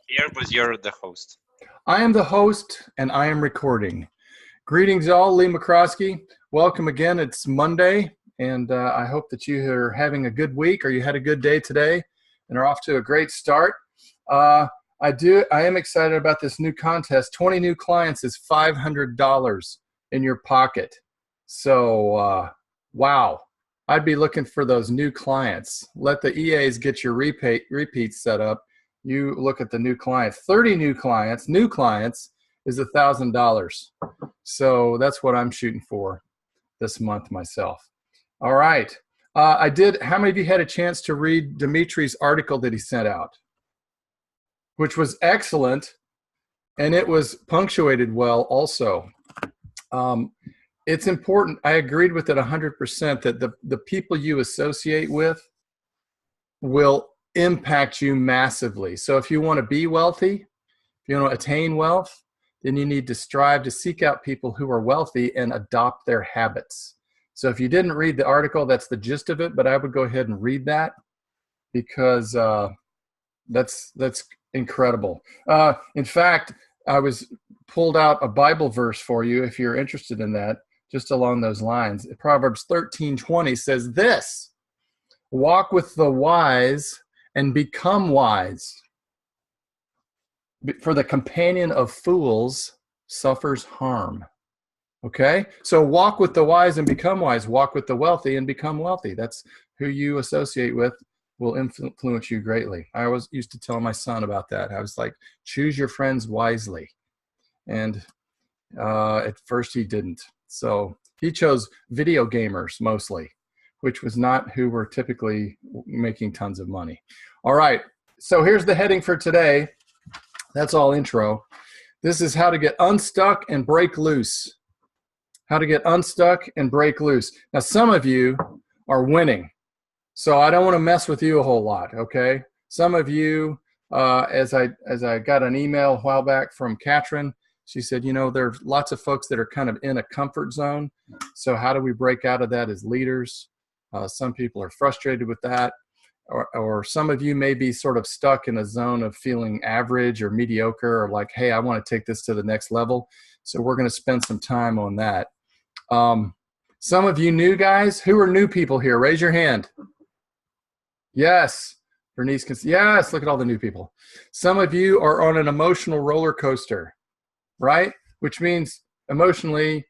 Here, but you're the host. I am the host, and I am recording. Greetings all, Lee McCroskey. Welcome again. It's Monday, and I hope that you are having a good week, or you had a good day today, and are off to a great start. I am excited about this new contest. 20 new clients is $500 in your pocket. So, wow. I'd be looking for those new clients. Let the EAs get your repeats set up. You look at the new clients. 30 new clients is $1,000. So that's what I'm shooting for this month myself. All right. How many of you had a chance to read Dimitri's article that he sent out? Which was excellent, and it was punctuated well also. It's important. I agreed with it 100% that the people you associate with will impact you massively. So if you want to be wealthy, if you want to attain wealth, then you need to strive to seek out people who are wealthy and adopt their habits. So if you didn't read the article, that's the gist of it, but I would go ahead and read that because that's incredible. In fact, I pulled out a Bible verse for you if you're interested in that, just along those lines. Proverbs 13:20 says this: walk with the wise and become wise, for the companion of fools suffers harm. Okay? So walk with the wise and become wise. Walk with the wealthy and become wealthy. That's who you associate with will influence you greatly. I always used to tell my son about that. I was like, choose your friends wisely. And at first he didn't. So he chose video gamers mostly, which was not who were typically making tons of money. All right, so here's the heading for today. That's all intro. This is how to get unstuck and break loose. How to get unstuck and break loose. Now, some of you are winning, so I don't want to mess with you a whole lot, okay? Some of you, as I got an email a while back from Katrin, she said, you know, there's lots of folks that are kind of in a comfort zone. So how do we break out of that as leaders? Some people are frustrated with that. Or some of you may be sort of stuck in a zone of feeling average or mediocre, or like, hey, I want to take this to the next level. So we're going to spend some time on that. Some of you new guys, who are new people here? Raise your hand. Yes. Bernice can see. Yes, look at all the new people. Some of you are on an emotional roller coaster, right? Which means emotionally,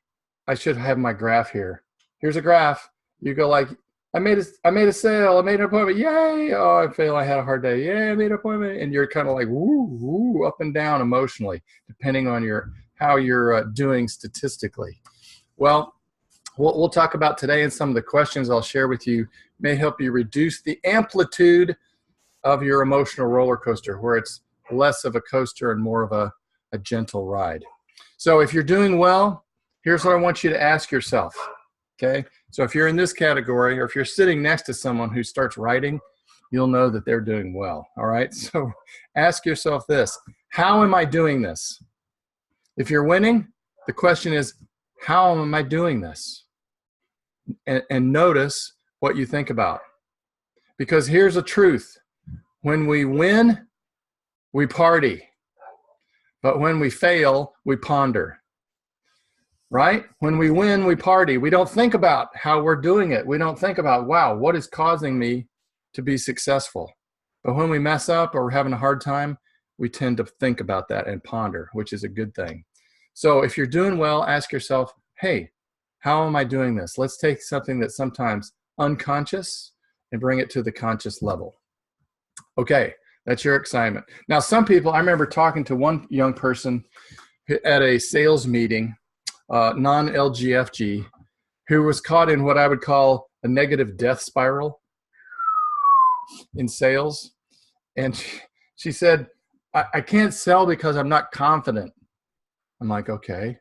I should have my graph here. Here's a graph. You go like, I made a sale, I made an appointment, yay! Oh, I failed, I had a hard day, yay, I made an appointment. And you're kind of like, woo, up and down emotionally, depending on how you're doing statistically. Well, what we'll talk about today and some of the questions I'll share with you may help you reduce the amplitude of your emotional roller coaster, where it's less of a coaster and more of a gentle ride. So if you're doing well, here's what I want you to ask yourself, okay? So if you're in this category, or if you're sitting next to someone who starts writing, you'll know that they're doing well, all right? So ask yourself this: how am I doing this? If you're winning, the question is, how am I doing this? And notice what you think about. Because here's a truth: when we win, we party. But when we fail, we ponder. Right? When we win, we party. We don't think about how we're doing it. We don't think about, wow, what is causing me to be successful? But when we mess up or we're having a hard time, we tend to think about that and ponder, which is a good thing. So if you're doing well, ask yourself, hey, how am I doing this? Let's take something that's sometimes unconscious and bring it to the conscious level. Okay, that's your assignment. Now, some people, I remember talking to one young person at a sales meeting, non-LGFG, who was caught in what I would call a negative death spiral in sales. And she said, I can't sell because I'm not confident. I'm like, okay.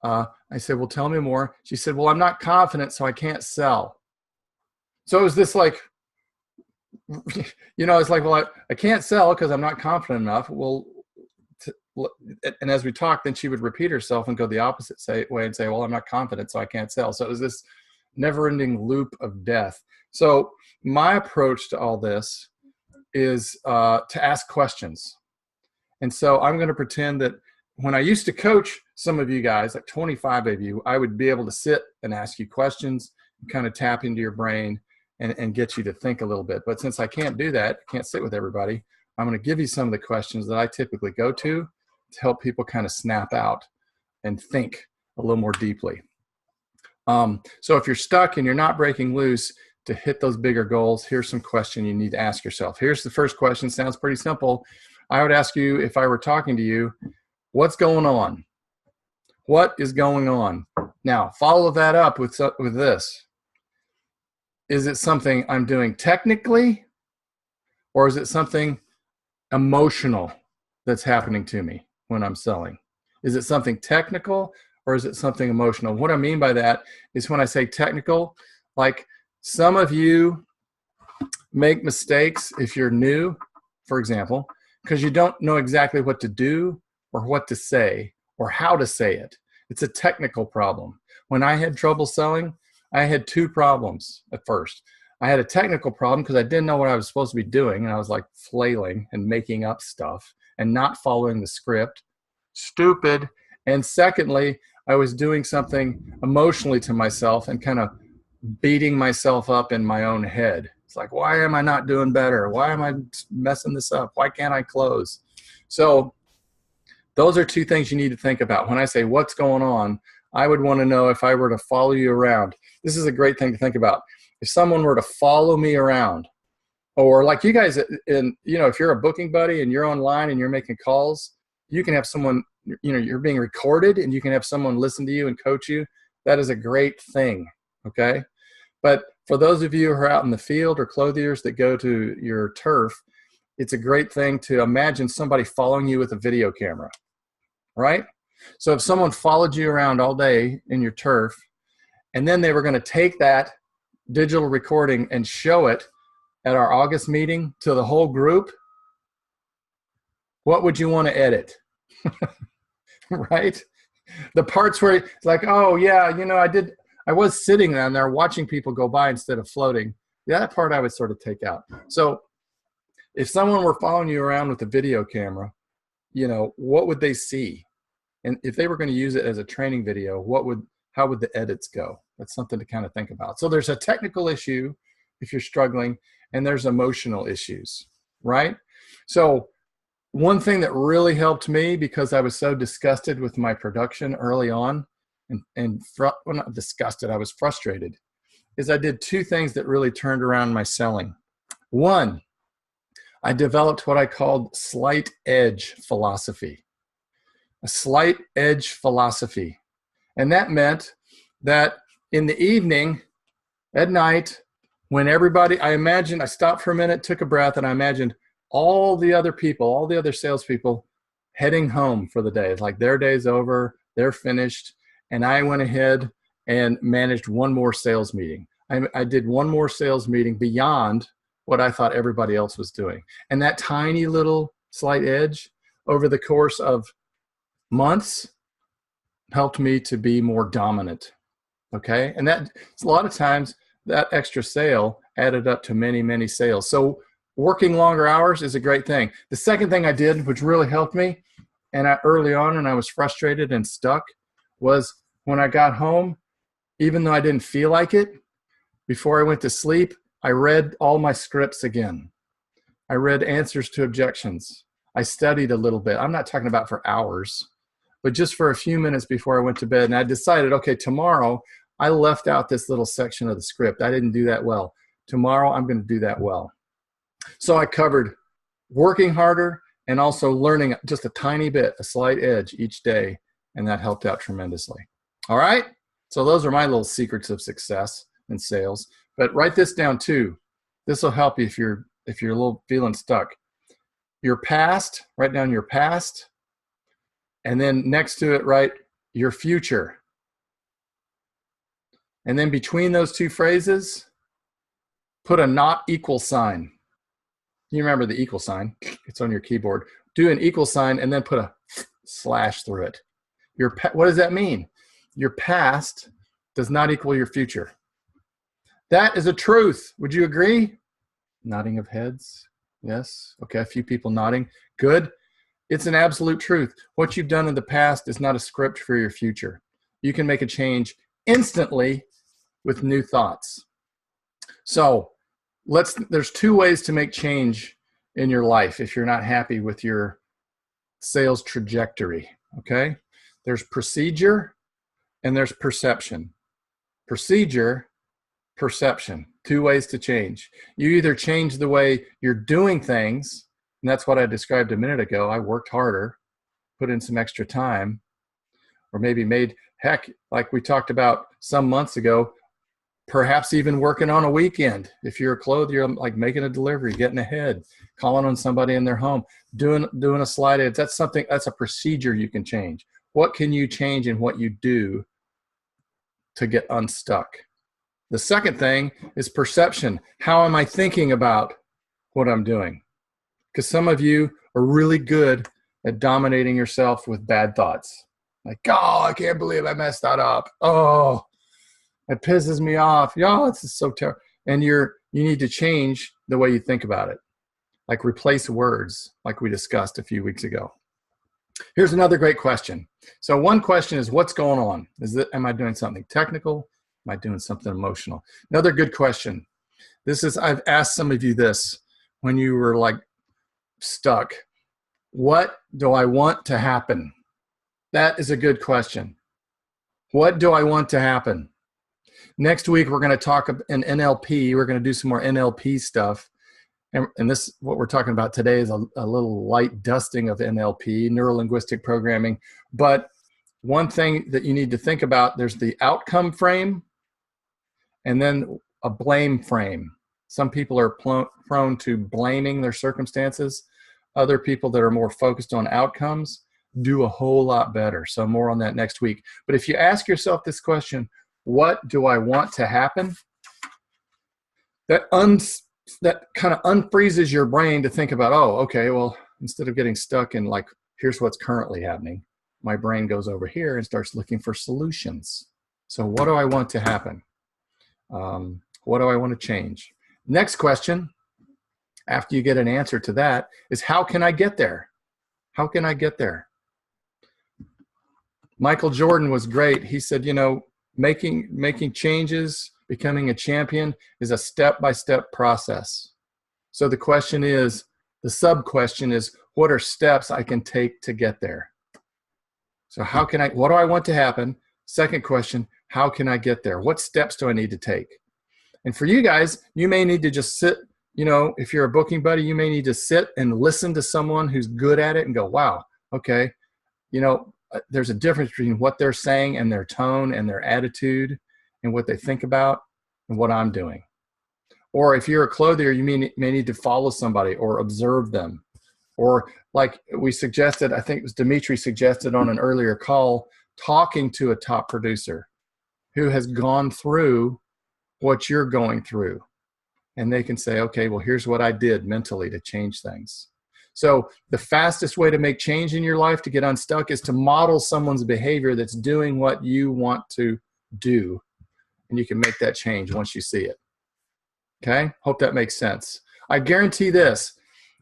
I said, well, tell me more. She said, well, I'm not confident, so I can't sell. So it was this like, you know, it's like, well, I can't sell because I'm not confident enough. Well, and as we talked, then she would repeat herself and go the opposite way and say, well, I'm not confident, so I can't sell. So it was this never-ending loop of death. So my approach to all this is to ask questions. And so I'm going to pretend that when I used to coach some of you guys, like 25 of you, I would be able to sit and ask you questions, and kind of tap into your brain and get you to think a little bit. But since I can't do that, can't sit with everybody, I'm going to give you some of the questions that I typically go to help people kind of snap out and think a little more deeply. So if you're stuck and you're not breaking loose to hit those bigger goals, here's some question you need to ask yourself. Here's the first question. Sounds pretty simple. I would ask you, if I were talking to you, what's going on? What is going on? Now, follow that up with this. Is it something I'm doing technically, or is it something emotional that's happening to me when I'm selling? Is it something technical, or is it something emotional? What I mean by that is, when I say technical, like some of you make mistakes if you're new, for example, because you don't know exactly what to do or what to say or how to say it. It's a technical problem. When I had trouble selling, I had two problems at first. I had a technical problem because I didn't know what I was supposed to be doing, and I was like flailing and making up stuff and not following the script. Stupid. And secondly, I was doing something emotionally to myself and kind of beating myself up in my own head. It's like, why am I not doing better? Why am I messing this up? Why can't I close? So those are two things you need to think about. When I say what's going on, I would want to know, if I were to follow you around, this is a great thing to think about. If someone were to follow me around, or like you guys, if you're a booking buddy and you're online and you're making calls, you can have someone, you're being recorded and you can have someone listen to you and coach you. That is a great thing, okay? But for those of you who are out in the field or clothiers that go to your turf, it's a great thing to imagine somebody following you with a video camera, right? So if someone followed you around all day in your turf, and then they were going to take that digital recording and show it at our August meeting to the whole group, what would you want to edit? Right? The parts where it's like, oh yeah, I was sitting down there watching people go by instead of floating. That part I would sort of take out. So if someone were following you around with a video camera, what would they see? And if they were going to use it as a training video, how would the edits go? That's something to kind of think about. So there's a technical issue if you're struggling, and there's emotional issues, right? So one thing that really helped me, because I was so disgusted with my production early on, well, not disgusted, I was frustrated, is I did two things that really turned around my selling. One, I developed what I called slight edge philosophy. A slight edge philosophy. And that meant that in the evening, at night, when everybody, I stopped for a minute, took a breath, and I imagined all the other salespeople heading home for the day. It's like their day's over, they're finished, and I went ahead and managed one more sales meeting. I did one more sales meeting beyond what I thought everybody else was doing. And that tiny little slight edge over the course of months helped me to be more dominant. Okay. And that a lot of times that extra sale added up to many, many sales. So working longer hours is a great thing. The second thing I did, which really helped me, and early on, and I was frustrated and stuck, was when I got home, even though I didn't feel like it, before I went to sleep, I read all my scripts again. I read answers to objections. I studied a little bit. I'm not talking about for hours, but just for a few minutes before I went to bed. And I decided, okay, tomorrow I left out this little section of the script. I didn't do that well. Tomorrow I'm going to do that well. So I covered working harder and also learning just a tiny bit, a slight edge each day. And that helped out tremendously. All right. So those are my little secrets of success in sales. But write this down too. This will help you if you're a little feeling stuck. Your past, write down your past. And then next to it, write your future. And then between those two phrases, put a not equal sign. You remember the equal sign. It's on your keyboard. Do an equal sign and then put a slash through it. What does that mean? Your past does not equal your future. That is a truth. Would you agree? Nodding of heads. Yes. Okay, a few people nodding. Good. It's an absolute truth. What you've done in the past is not a script for your future. You can make a change instantly with new thoughts. So there's two ways to make change in your life if you're not happy with your sales trajectory, okay? There's procedure and there's perception. Procedure, perception, two ways to change. You either change the way you're doing things, and that's what I described a minute ago. I worked harder, put in some extra time, or maybe heck, like we talked about some months ago, perhaps even working on a weekend. If you're a clothier, you're like making a delivery, getting ahead, calling on somebody in their home, doing a slide edit. That's a procedure you can change. What can you change in what you do to get unstuck? The second thing is perception. How am I thinking about what I'm doing? Because some of you are really good at dominating yourself with bad thoughts. Like, oh, I can't believe I messed that up. Oh, it pisses me off. Oh, this is so terrible. And you need to change the way you think about it. Like replace words, like we discussed a few weeks ago. Here's another great question. So one question is, what's going on? Am I doing something technical? Am I doing something emotional? Another good question. I've asked some of you this when you were like stuck. What do I want to happen? That is a good question. What do I want to happen? Next week, we're going to talk in NLP. We're going to do some more NLP stuff. And this, what we're talking about today is a little light dusting of NLP, neuro-linguistic programming. But one thing that you need to think about, there's the outcome frame and then a blame frame. Some people are prone to blaming their circumstances. Other people that are more focused on outcomes do a whole lot better. So more on that next week. But if you ask yourself this question, what do I want to happen? That kind of unfreezes your brain to think about, oh, okay, well, instead of getting stuck in like, here's what's currently happening, my brain goes over here and starts looking for solutions. So what do I want to happen? What do I want to change? Next question, after you get an answer to that, is how can I get there? How can I get there? Michael Jordan was great. He said, making changes, becoming a champion is a step-by-step process. So the sub-question is, what are steps I can take to get there? So what do I want to happen? Second question, how can I get there? What steps do I need to take? And for you guys, you may need to just sit, if you're a booking buddy, you may need to sit and listen to someone who's good at it and go, wow, okay, there's a difference between what they're saying and their tone and their attitude and what they think about and what I'm doing. Or if you're a clothier, you may need to follow somebody or observe them. Or like we suggested, I think it was Dimitri suggested on an earlier call, talking to a top producer who has gone through what you're going through. And they can say, okay, well, here's what I did mentally to change things. So the fastest way to make change in your life to get unstuck is to model someone's behavior that's doing what you want to do. And you can make that change once you see it. Okay? Hope that makes sense. I guarantee this,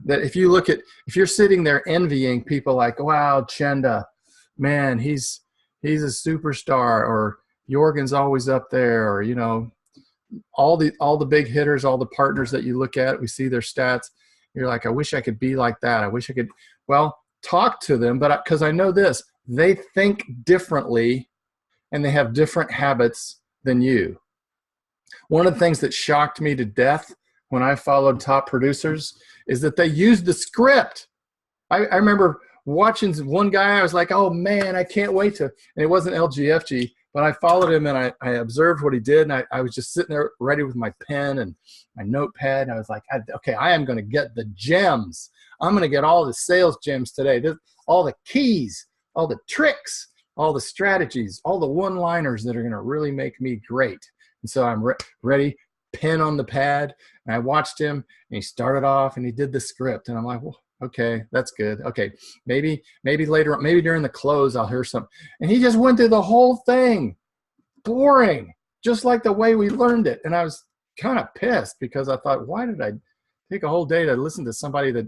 that if you're sitting there envying people like, wow, Chenda, man, he's a superstar, or Jorgen's always up there, or, all the big hitters, all the partners that you look at, we see their stats. You're like, I wish I could be like that. I wish I could. Well, talk to them, but because I know this, they think differently and they have different habits than you. One of the things that shocked me to death when I followed top producers is that they used the script. I remember watching one guy, I was like, oh man, I can't wait to, and it wasn't LGFG, but I followed him and I observed what he did, and I was just sitting there ready with my pen and my notepad, and I was like, okay, I am going to get the gems. I'm going to get all the sales gems today. All the keys, all the tricks, all the strategies, all the one-liners that are going to really make me great. And so I'm ready, pen on the pad, and I watched him, and he started off, and he did the script, and I'm like, well, okay, that's good. Okay, maybe later, maybe during the close, I'll hear something. And he just went through the whole thing. Boring, just like the way we learned it. And I was kind of pissed because I thought, why did I take a whole day to listen to somebody that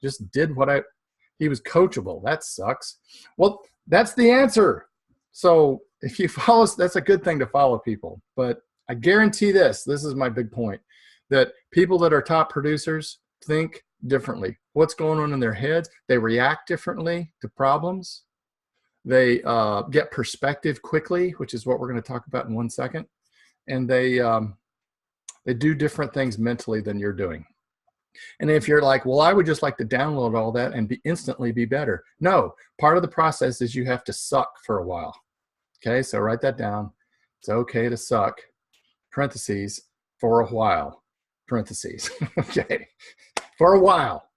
just did what He was coachable. That sucks. Well, that's the answer. So if you follow, that's a good thing to follow people. But I guarantee this is my big point, that people that are top producers think differently. What's going on in their heads? They react differently to problems. They get perspective quickly, which is what we're going to talk about in 1 second. And they do different things mentally than you're doing. And if you're like, well, I would just like to download all that and instantly be better. No, part of the process is you have to suck for a while. Okay, so write that down. It's okay to suck, parentheses, for a while, parentheses. Okay, for a while.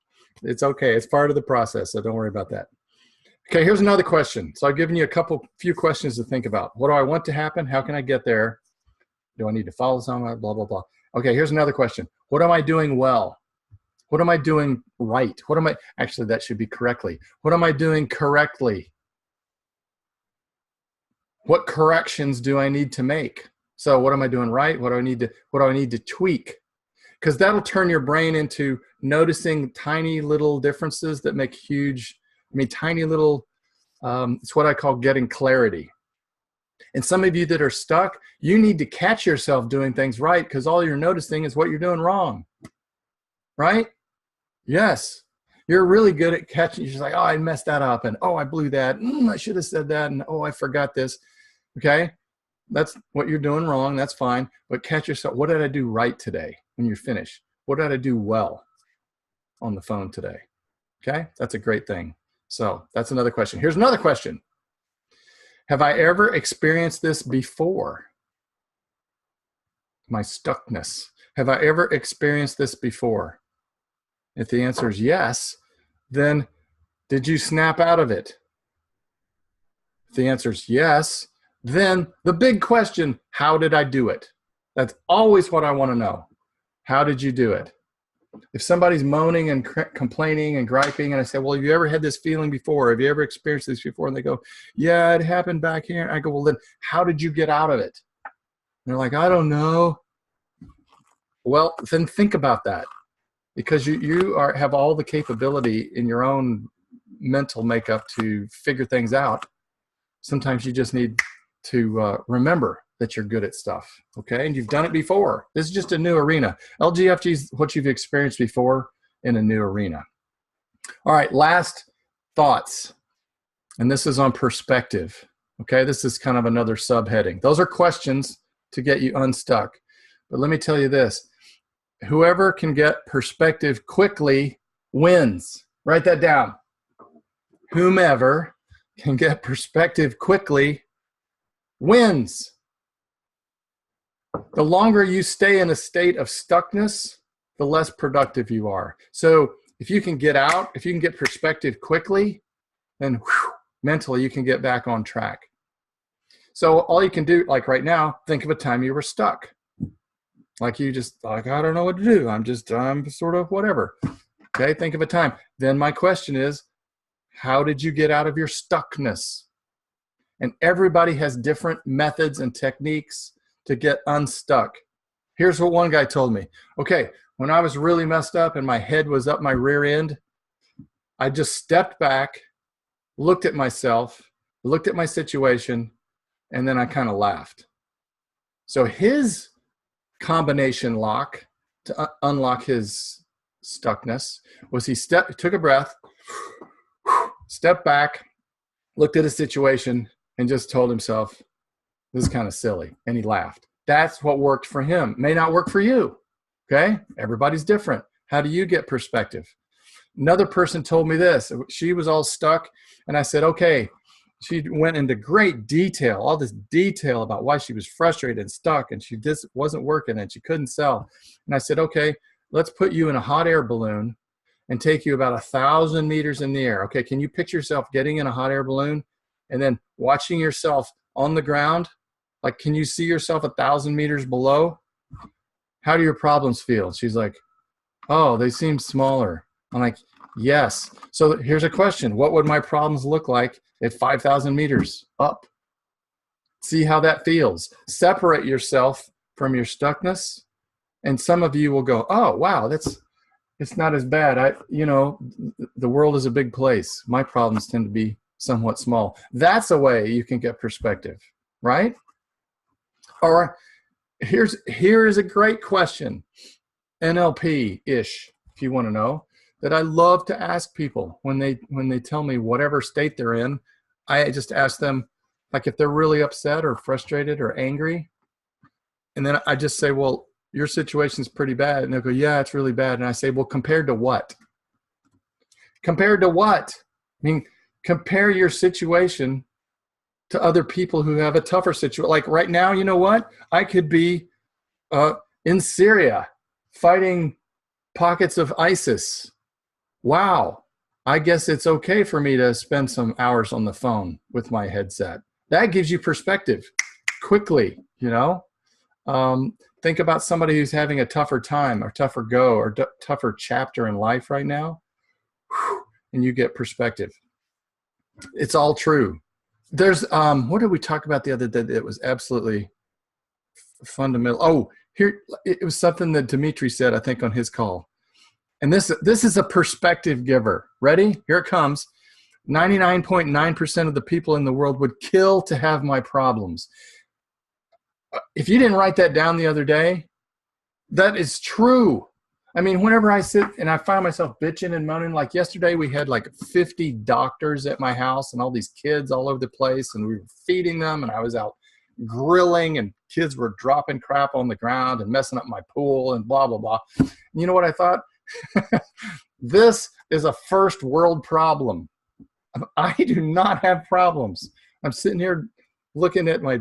It's okay. It's part of the process, so don't worry about that. Okay, here's another question. So I've given you few questions to think about. What do I want to happen? How can I get there? Do I need to follow someone? Blah, blah, blah. Okay, here's another question. What am I doing well? What am I doing right? Actually, that should be correctly. What am I doing correctly? What corrections do I need to make? So what am I doing right? What do I need to tweak? Because that'll turn your brain into noticing tiny little differences that make tiny little, it's what I call getting clarity. And some of you that are stuck, you need to catch yourself doing things right, because all you're noticing is what you're doing wrong, right? Yes. You're really good at catching. You're just like, oh, I messed that up, and oh, I blew that. I should have said that, and oh, I forgot this. Okay? That's what you're doing wrong. That's fine. But catch yourself. What did I do right today when you're finished? What did I do well on the phone today? Okay? That's a great thing. So that's another question. Here's another question. Have I ever experienced this before? My stuckness. Have I ever experienced this before? If the answer is yes, then did you snap out of it? If the answer is yes, then the big question, how did I do it? That's always what I want to know. How did you do it? If somebody's moaning and complaining and griping, and I say, well, have you ever had this feeling before? Have you ever experienced this before? And they go, yeah, it happened back here. I go, well, then how did you get out of it? And they're like, I don't know. Well, then think about that, because you have all the capability in your own mental makeup to figure things out. Sometimes you just need to remember that you're good at stuff, okay? And you've done it before. This is just a new arena. LGFG is what you've experienced before in a new arena. All right, last thoughts. And this is on perspective, okay? This is kind of another subheading. Those are questions to get you unstuck. But let me tell you this. Whoever can get perspective quickly wins. Write that down. Whomever can get perspective quickly wins. The longer you stay in a state of stuckness, the less productive you are. So if you can get out, if you can get perspective quickly, then mentally you can get back on track. So all you can do, like right now, think of a time you were stuck. Like you just, like, I don't know what to do. I'm sort of whatever. Okay, think of a time. Then my question is, how did you get out of your stuckness? And everybody has different methods and techniques to get unstuck. Here's what one guy told me. Okay, when I was really messed up and my head was up my rear end, I just stepped back, looked at myself, looked at my situation, and then I kind of laughed. So his combination lock to unlock his stuckness was he took a breath, stepped back, looked at his situation, and just told himself, this is kind of silly. And he laughed. That's what worked for him. May not work for you. Okay? Everybody's different. How do you get perspective? Another person told me this. She was all stuck. And I said, okay. She went into great detail, all this detail about why she was frustrated and stuck, and she just wasn't working and she couldn't sell. And I said, okay, let's put you in a hot air balloon and take you about 1,000 meters in the air. Okay, can you picture yourself getting in a hot air balloon and then watching yourself on the ground? Like, can you see yourself 1,000 meters below? How do your problems feel? She's like, oh, they seem smaller. I'm like, yes. So here's a question. What would my problems look like at 5,000 meters up? See how that feels. Separate yourself from your stuckness. And some of you will go, oh, wow, it's not as bad. The world is a big place. My problems tend to be somewhat small. That's a way you can get perspective, right? Or here is a great question, NLP-ish, if you want to know, that I love to ask people when they tell me whatever state they're in. I just ask them, like, if they're really upset or frustrated or angry, and then I just say, well, your situation's pretty bad. And they'll go, yeah, it's really bad. And I say, well, compared to what? Compared to what? I mean, compare your situation to other people who have a tougher situation. Like right now, you know what? I could be in Syria fighting pockets of ISIS. Wow. I guess it's okay for me to spend some hours on the phone with my headset. That gives you perspective quickly, you know? Think about somebody who's having a tougher time or tougher go or tougher chapter in life right now, and you get perspective. It's all true. There's, what did we talk about the other day that was absolutely fundamental? Oh, here, it was something that Dimitri said, I think, on his call. And this is a perspective giver. Ready? Here it comes. 99.9% of the people in the world would kill to have my problems. If you didn't write that down the other day, that is true. I mean, whenever I sit and I find myself bitching and moaning, like yesterday we had like 50 doctors at my house and all these kids all over the place, and we were feeding them, and I was out grilling, and kids were dropping crap on the ground and messing up my pool and blah, blah, blah. And you know what I thought? This is a first world problem. I do not have problems. I'm sitting here looking at my,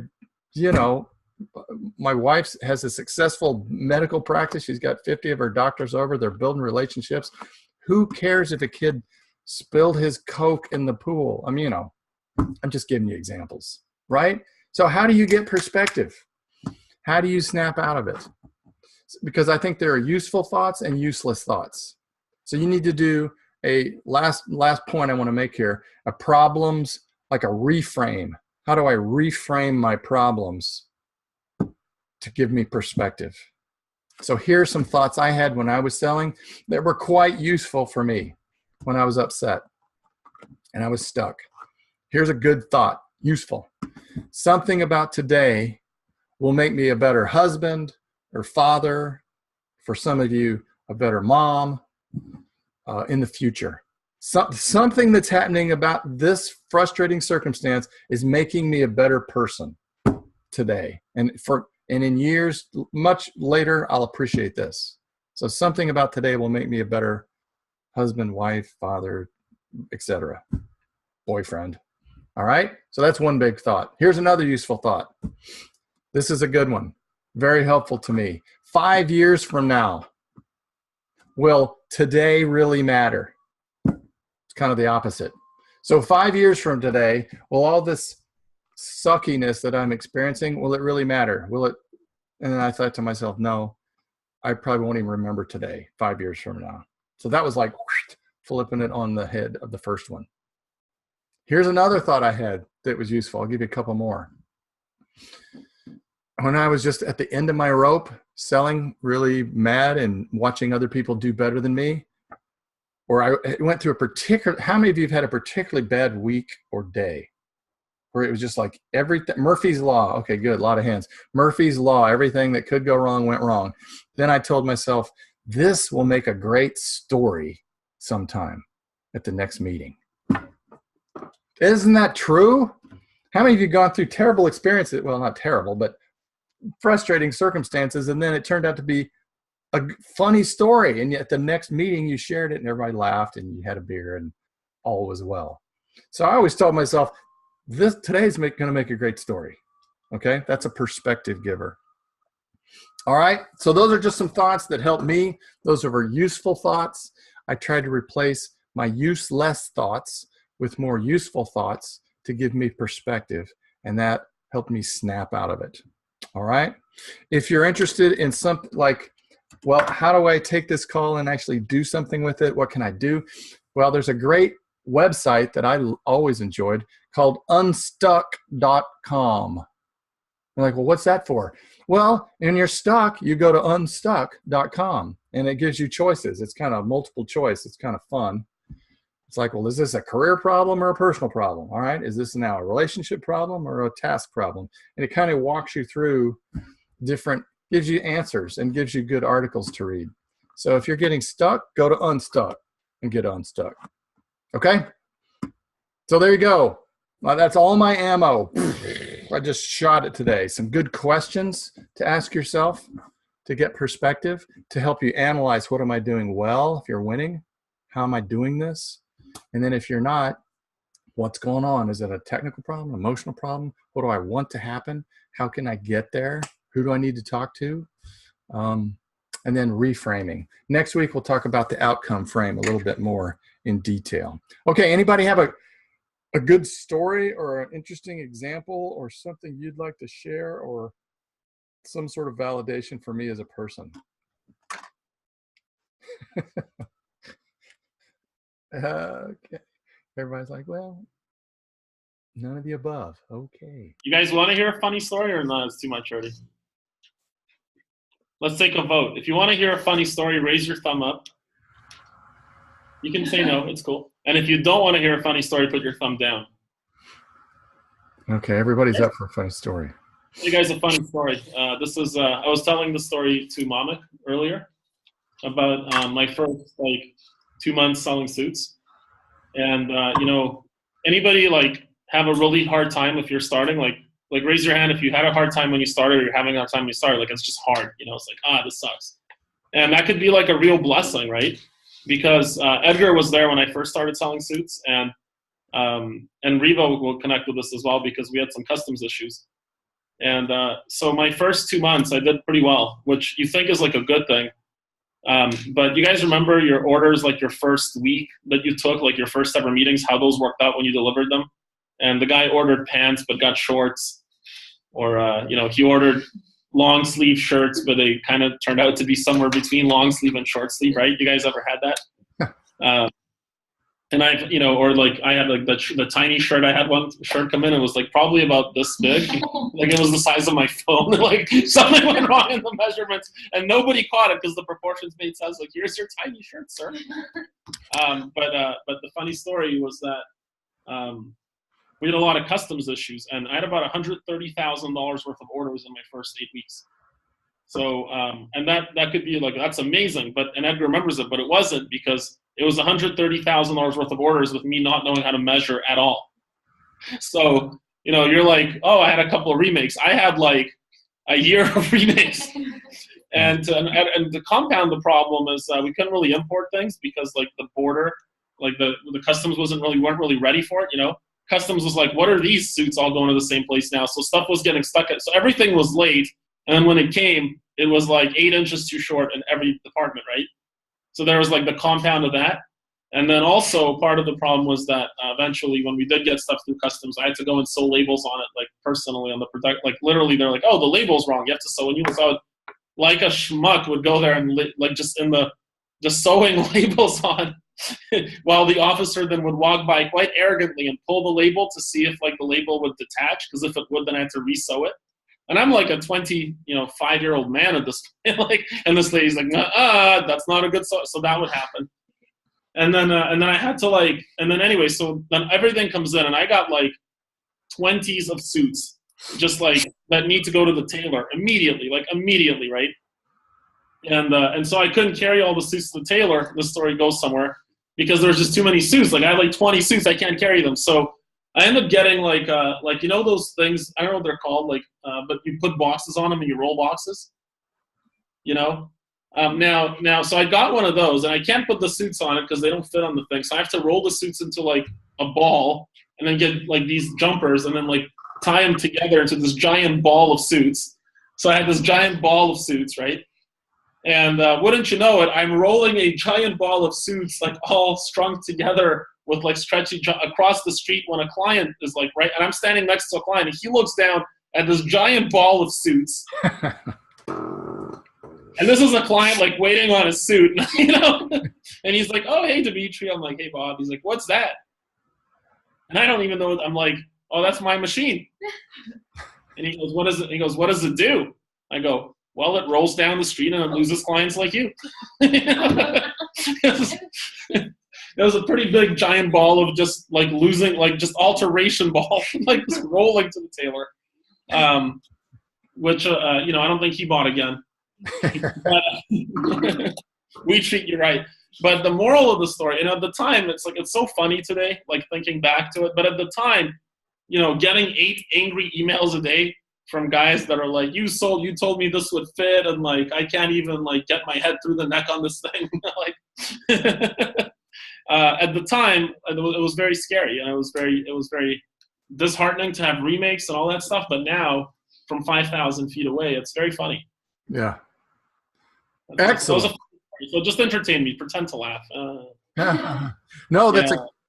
my wife has a successful medical practice. She's got 50 of her doctors over. They're building relationships. Who cares if a kid spilled his Coke in the pool? I mean, I'm just giving you examples, right? So how do you get perspective? How do you snap out of it? Because I think there are useful thoughts and useless thoughts. So you need to do a last point I want to make here, a problems, like a reframe. How do I reframe my problems to give me perspective? So here's some thoughts I had when I was selling that were quite useful for me when I was upset and I was stuck. Here's a good thought, useful. Something about today will make me a better husband or father, for some of you, a better mom in the future. Something that's happening about this frustrating circumstance is making me a better person today. And in years much later, I'll appreciate this. So something about today will make me a better husband, wife, father, etc., boyfriend. All right? So that's one big thought. Here's another useful thought. This is a good one. Very helpful to me. 5 years from now, will today really matter? It's kind of the opposite. So 5 years from today, will all this suckiness that I'm experiencing, will it really matter? Will it? And then I thought to myself, no, I probably won't even remember today 5 years from now. So that was like flipping it on the head of the first one. Here's another thought I had that was useful. I'll give you a couple more. When I was just at the end of my rope, selling, really mad and watching other people do better than me, or I went through how many of you have had a particularly bad week or day where it was just like everything, Murphy's Law, okay, good, a lot of hands. Murphy's Law, everything that could go wrong went wrong. Then I told myself, this will make a great story sometime at the next meeting. Isn't that true? How many of you gone through terrible experiences? Well, not terrible, but frustrating circumstances, and then it turned out to be a funny story, and yet the next meeting you shared it and everybody laughed and you had a beer and all was well. So I always told myself, today's going to make a great story. Okay, that's a perspective giver. All right, so those are just some thoughts that help me. Those are useful thoughts. I tried to replace my useless thoughts with more useful thoughts to give me perspective, and that helped me snap out of it. All right. If you're interested in something like, well, how do I take this call and actually do something with it? What can I do? Well, there's a great website that I always enjoyed called unstuck.com. You're like, well, what's that for? Well, when you're stuck, you go to unstuck.com. And it gives you choices. It's kind of multiple choice. It's kind of fun. It's like, well, is this a career problem or a personal problem? All right. Is this now a relationship problem or a task problem? And it kind of walks you through different, gives you answers and gives you good articles to read. So if you're getting stuck, go to Unstuck and get unstuck. Okay. So there you go. That's all my ammo. I just shot it today. Some good questions to ask yourself to get perspective, to help you analyze, what am I doing well? If you're winning, how am I doing this? And then if you're not, what's going on? Is it a technical problem, emotional problem? What do I want to happen? How can I get there? Who do I need to talk to? And then reframing. Next week, we'll talk about the outcome frame a little bit more in detail. Okay, anybody have a good story or an interesting example or something you'd like to share or some sort of validation for me as a person? Okay. Everybody's like, well, none of the above. Okay. You guys want to hear a funny story or not? It's too much already. Let's take a vote. If you want to hear a funny story, raise your thumb up. You can say no. It's cool. And if you don't want to hear a funny story, put your thumb down. Okay. Everybody's up for a funny story. You guys, a funny story. This is I was telling the story to Mama earlier about my first 2 months selling suits, and you know, anybody have a really hard time if you're starting? Like raise your hand if you had a hard time when you started, or you're having a hard time when you started. It's just hard. You know, it's this sucks, and that could be a real blessing, right? Because Edgar was there when I first started selling suits, and Riva will connect with us as well because we had some customs issues. And so my first 2 months, I did pretty well, which you think is a good thing. But you guys remember your orders, your first week that you took, your first ever meetings, how those worked out when you delivered them? And the guy ordered pants but got shorts, or you know, he ordered long sleeve shirts, but they kind of turned out to be somewhere between long sleeve and short sleeve, right? You guys ever had that? And I've, you know, or I had the tiny shirt. I had one shirt come in. It was probably about this big. It was the size of my phone. Something went wrong in the measurements, and nobody caught it because the proportions made sense. Here's your tiny shirt, sir. But the funny story was that we had a lot of customs issues, and I had about $130,000 worth of orders in my first 8 weeks. So and that could be that's amazing, and Edgar remembers it, but it wasn't, because it was $130,000 worth of orders with me not knowing how to measure at all. So, you know, you're oh, I had a couple of remakes. I had a year of remakes. And to compound the problem is we couldn't really import things because the border, the customs weren't really ready for it, you know. Customs was what are these suits all going to the same place now? So stuff was getting stuck so everything was late. And then when it came, it was 8 inches too short in every department, right? So there was the compound of that. And then also part of the problem was that eventually when we did get stuff through customs, I had to go and sew labels on it, personally on the product. Literally they're oh, the label's wrong. You have to sew a new one. So I would, a schmuck, would go there and just sewing labels on while the officer then would walk by quite arrogantly and pull the label to see if the label would detach. Because if it would, then I had to resew it. And I'm a 25-year-old man at this point, and this lady's that's not a good so that would happen. And then I had to and then anyway, so then everything comes in, and I got 20s of suits just that need to go to the tailor immediately, right? And so I couldn't carry all the suits to the tailor. The story goes somewhere because there's just too many suits. I had 20 suits, I can't carry them. So I ended up getting you know those things, I don't know what they're called, but you put boxes on them and you roll boxes, you know. Now, so I got one of those, and I can't put the suits on it because they don't fit on the thing. So I have to roll the suits into a ball, and then get these jumpers, and then tie them together into this giant ball of suits. So I had this giant ball of suits, right? And wouldn't you know it, I'm rolling a giant ball of suits all strung together with stretchy across the street when a client is right, and I'm standing next to a client, and he looks down at this giant ball of suits. And this is a client waiting on a suit, you know? And he's oh, hey, Dimitri. I'm hey, Bob. He's what's that? And I don't even know. I'm oh, that's my machine. And he goes, what is it? He goes, what does it do? I go, Well, it rolls down the street and it loses clients like you. It was a pretty big giant ball of just like losing, like just alteration ball, like just rolling to the tailor. Which I don't think he bought again. But we treat you right. But the moral of the story, and at the time, it's so funny today, like thinking back to it. But at the time, getting 8 angry emails a day from guys that are like, you told me this would fit, and like I can't even like get my head through the neck on this thing. Like, at the time, it was very scary, and it was very disheartening to have remakes and all that stuff. But now, from 5,000 feet away, it's very funny. Yeah. Excellent. So just entertain me, pretend to laugh. No,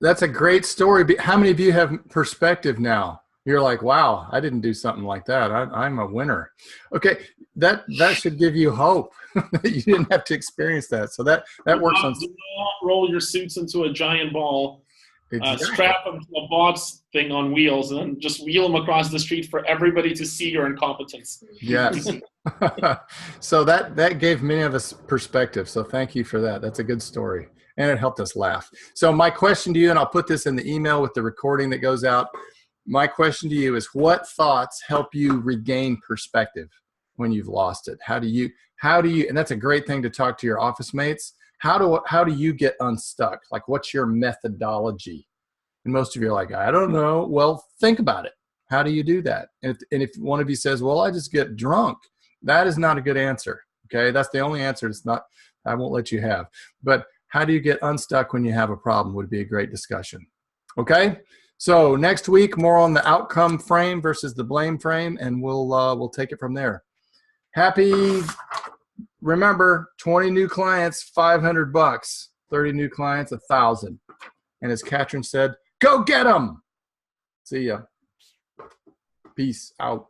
that's a great story. How many of you have perspective now? You're like, wow, I didn't do something like that. I'm a winner. Okay, that should give you hope that you didn't have to experience that. So that works on. Do not roll your suits into a giant ball. Exactly. Strap them to a box thing on wheels, and then just wheel them across the street for everybody to see your incompetence. Yes. So that gave many of us perspective. So thank you for that. That's a good story, and it helped us laugh. So my question to you, and I'll put this in the email with the recording that goes out. My question to you is, what thoughts help you regain perspective when you've lost it? How do you, and that's a great thing to talk to your office mates. How do you get unstuck? Like, what's your methodology? And most of you are like, I don't know. Well, think about it. How do you do that? And if one of you says, well, I just get drunk, that is not a good answer. Okay. That's the only answer. It's not, I won't let you have. But how do you get unstuck when you have a problem would be a great discussion. Okay. So next week, more on the outcome frame versus the blame frame, and we'll take it from there. Remember, 20 new clients, $500. 30 new clients, $1,000. And as Katrin said, go get them. See ya. Peace out.